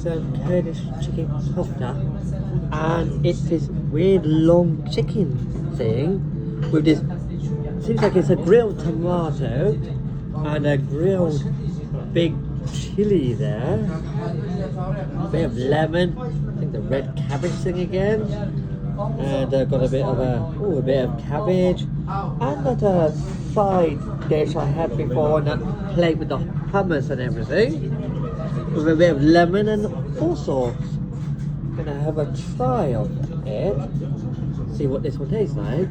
Kurdish chicken kofta, and it's this weird long chicken thing with this, seems like it's a grilled tomato and a grilled big chili there, a bit of lemon, I think the red cabbage thing again, and got a bit of a bit of cabbage, and that side dish I had before, and that plate with the hummus and everything, with a bit of lemon and all sorts. Gonna have a try of it, see what this one tastes like.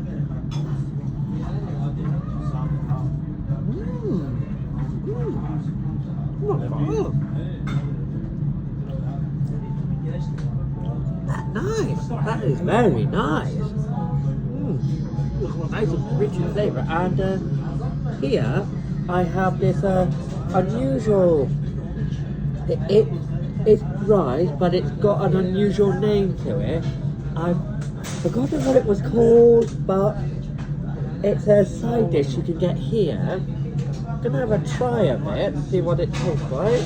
That's nice. That is very nice. Nice and rich in flavour. And here I have this unusual. It's rice, but it's got an unusual name to it. I've forgotten what it was called, but it's a side dish you can get here. I'm gonna have a try of it, see what it tastes like.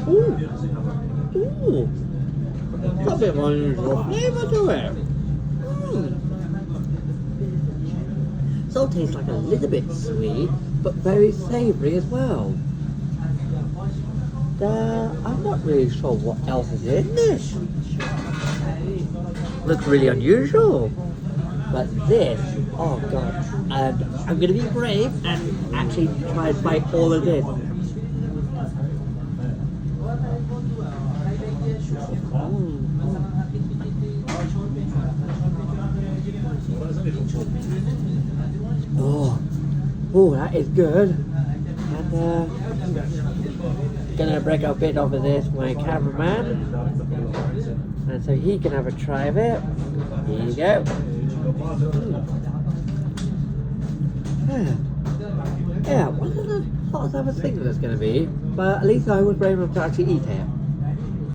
Ooh, got a bit of unusual flavour to it. So it tastes like a little bit sweet, but very savoury as well. I'm not really sure what else is in this. Looks really unusual. But this, oh god, I'm going to be brave and actually try and bite all of this. Oh, that is good. And gonna break a bit off of this for my cameraman, and so he can have a try of it. Here you go. Yeah, wasn't as hot as I was thinking it was gonna be, but at least I was brave enough to actually eat it.